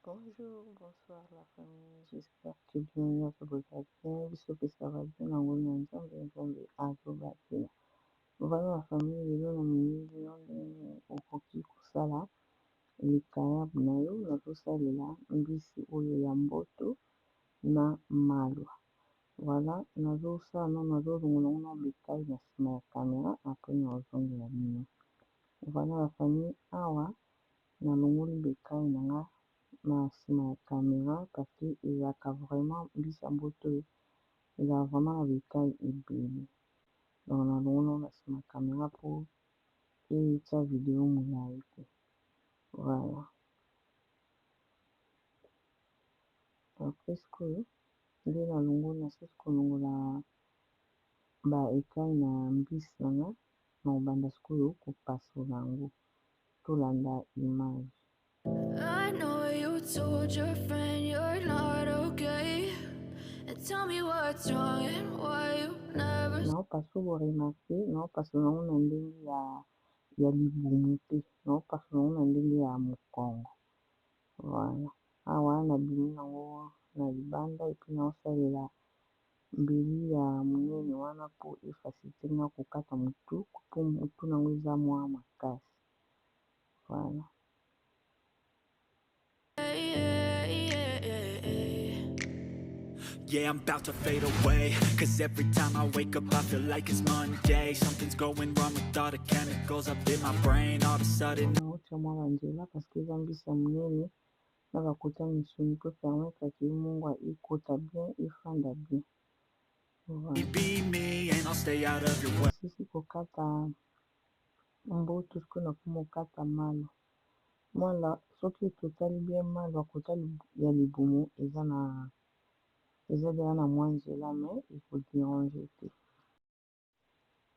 Bonjour, bonsoir la famille. J'espère que bien vous allez bien. J'espère que ça va bien. On est ensemble à Zobatina. Voilà la famille, les gens ont okoki kosala likayab na yo nazosalela mbisi oyo ya mboto na malwa. Voilà, nazolongola ngo na bitail na nsima ya caméra après nazongela bino. Voilà la famille, awa nalongoli bitail na nga na nsima ya caméra parce que ezalaka vraiment mbisi ya mboto ezalaka vraiment na bitail ebele, donc nalongoli na nsima ya caméra mpo etia video molai te. Voilà, après sikoyo nde nalongoli nasisi kolongola baekai na mbisi na nga na kobanda sikoyo kopasola yango tolanda image. I know you told your friend you're not okay, and tell me what's wrong and why you never. naopasola boremarke naopasola yango na ndenge ya libumu te, naopasola yango na ndenge ya mokongo. Voilà, awa nabimi nango na libanda epi naosalela mbeli ya monene wana mpo efasite nga kokata motu mpo motu nango eza mwa makasi. Voilà. Yeah, I'm about to fade away, cause every time I wake up I feel like it's Monday. Something's going wrong with all the chemicals up in my brain. All of a sudden naotia mwa banzela parceke eza mbisi ya monene na bakota misuni mpo permettre ke mongwa ekota bien efanda bien. Voilà. be me and I'll stay out of your way. Nasisi kokata mboto sikoyo nakoma kokata malwa. Malwa soki totali bien malwa kota ya libumu eza deja na mwa nzela mais ekoderange te.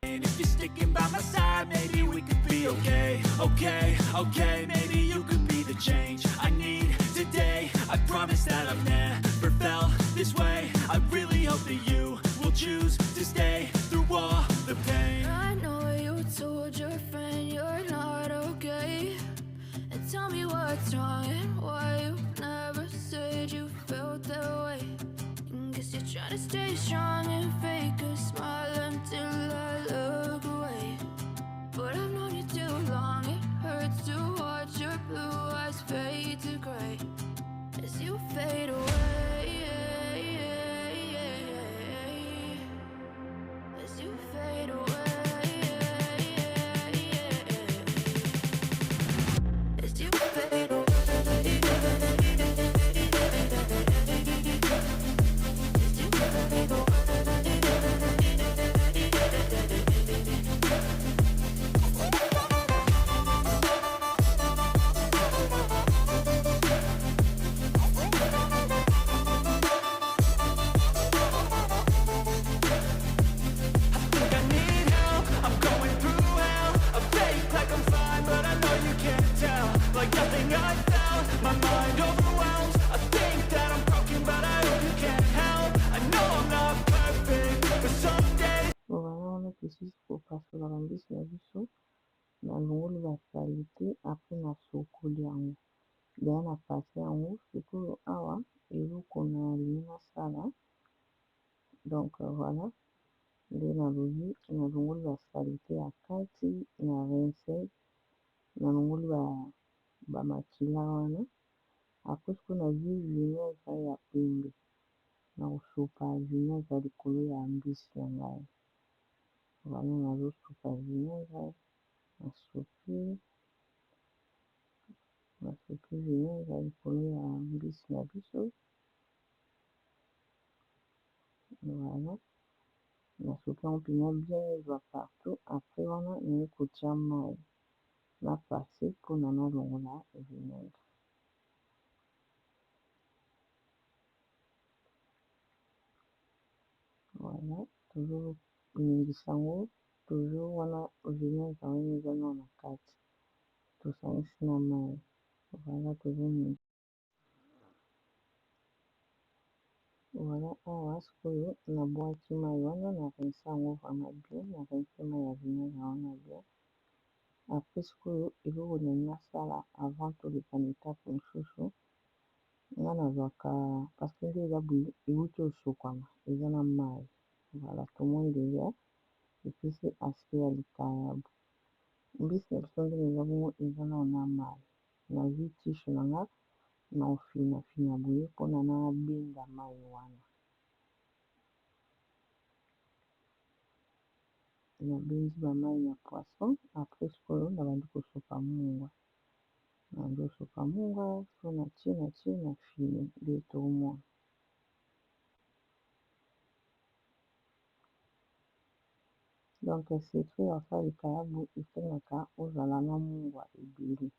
And if you're sticking by my side, maybe we could be okay. Okay, okay, maybe you could be the change I need today. I promise that I've never felt this way. I really hope that you will choose to stay through all the pain. I know you told your friend you're not okay, and tell me what's wrong and why you never said you felt that way. Guess you're trying to stay strong and fake a smile until I look away. But I've known you too long, it hurts to watch your blue eyes fade to gray as you fade away. As you fade away. As you fade away. I need help, I'm going through hell. I fake like I'm fine, but I know you can't tell. Like nothing I felt, my mind overwhelms. I think that I'm broken, but I hope you can't help. I know I'm not perfect, but some days Voilà, wana tosisi kopasola bambisi na biso nalongoli basalite apres nasokoli yango deya na pase yango sikoyo awa eloko nalingi nasala. Donc voilà nde nalobi nalongoli basalite ya kati na rince, nalongoli bamakila wana apres sikoyo nazwi vinaigre ya pembe na kosopa vinaigre likolo ya mbisi na ngai. Voilà, nazosopa vinaigre nasopi vinaigre likolo ya mbisi na biso. Voilà, nasopi yango mpena bien ezwa partout. Apres wana naye kotia mai na pase mpona nalongola vinaigre. Voilà, tozoningisa yango toujours wana vinaigre wana eza na kati tosangisi na mai. Voilà, tozoningisa. Voilà, awa sikoyo nabwaki mai wana na rince yango vraiment bien, na rince mai ya vinaigre wana bien. Apres sikoyo eloko nalingi nasala avant toleka na etape mosusu nga nazwaka parce que nde eza boye euti osokwama eza na mai voilà tomoni deja epesi aspect ya likayabu. Mbisi na biso ndenge eza bongo eza nano na mai nazwi tushe na nga na ofinafina boye mpona na benda mai wana nabengi bamai ya poisson apres sikoyo nabandi kosopa mungwa nandi osopa mungwa so na tie na file nde tomona. Donc secret ya kosala likayabu esengaka ozala na mungwa ebele,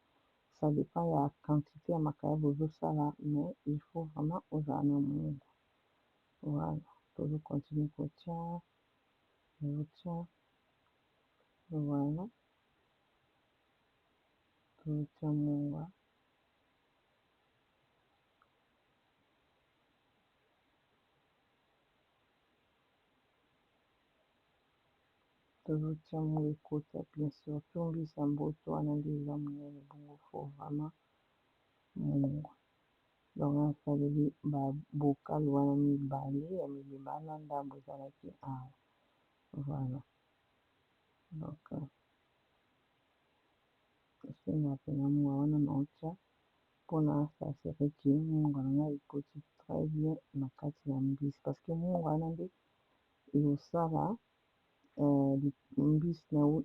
ça dépend ya quantité ya makayabu ozosala mais il faut vraiment ozala na mungwa. Voilà tozo continue kotia voilà tozotia mungwa tozotia mungwa ekota bien sûr to mbisi ya mboto wana nde eza monene bongo faut vraiment mungwa. Donc nasaleli babokale wana mibale ya milima na ndambo ezalaki awa voilà donc esenga pena mungwa wana naotya mpona asasireki mungwa na ngai ekoti très bien na kati ya mbisi parce que mungwa wana nde ekosala mbisi na yango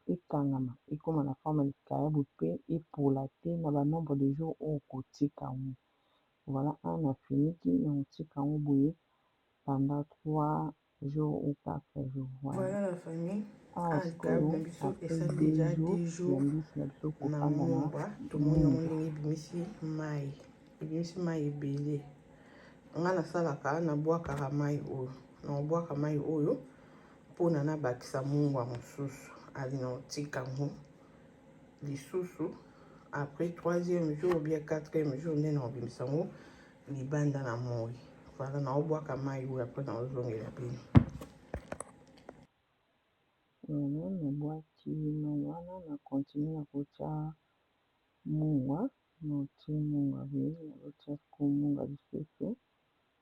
ekangama ekóma na forme ya likayabu pe epola te na banombre de jour oyo okotika yango. Voilà awa nafiniki na kotika yango boye pendant 3 jours ou 4 jours. Voilà la famille. Awa sikoyo après 2 jours ya mbisi na biso kofanda na tomoni yango mungwa ndenge ebimisi mai ebele. Nga nasalaka nabwakaka mai oyo mpona nabakisa mungwa mosusu ali na otika yango lisusu après 3e jour ou bien 4e jour nde na obimisa yango libanda na moi. Voilà naobwaka mai oyo après naozongela bino. nabwaki mai wana na continue na kotia mungwa naotie mungwa boye nazotia ko mungwa lisusu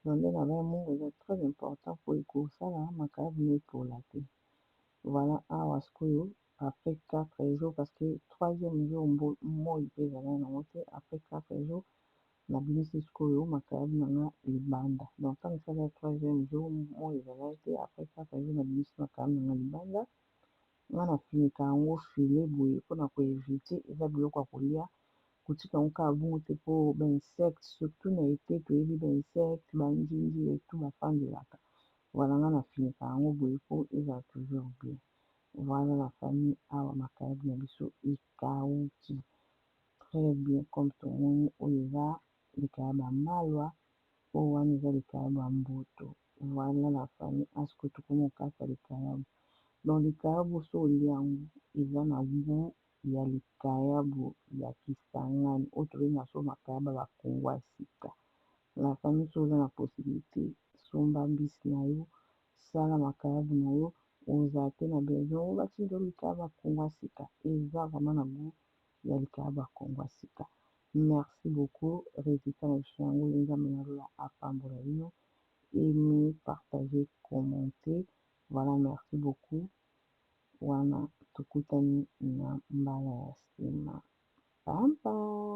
donc nde nabai mungwa eza très important po ekosala makayabu na epola te. Voilà awa sikoyo après 4 jours parce que 3e jour moi mpe ezalai nango te après 4 jours nabimisi sikoyo makayabu na nga libanda donc ntango esala 3e jour moi ezalai te après 4 jours nabimisi makayabu na nga libanda nga nafinika yango file boye mpona koevite eza biloko ya kolia kotika yango kaka bongo te po bainsecte surtout na ete toyebi bainsecte banjinji etu bafandelaka. Voilà nga nafinika yango boye po ezala toujours bien. Voilà la famille awa makayabu na biso ekauki très bien comme tomoni oyo eza likayabu ya malwa oyo wana eza likayabu ya mboto. Voilà la famille asiko tokomi kokata likayabu donc likayabu so olia yango eza na goût ya likayabu ya kisangani oyo tobenga so makayabu ya bakongo ya sika. La famille so oza na possibilité somba mbisi na yo sala makayabu na yo ozala te na besoin oyo bati nzelo likayabu ya kongo ya sika eza vraiment na goût ya likayabu ya kongo ya sika. Merci beaucoup résultat na biso yango nzambe na lola apambola bino aimer partager commenter. Voilà merci beaucoup wana tokutani na mbala ya nsima. Bye bye.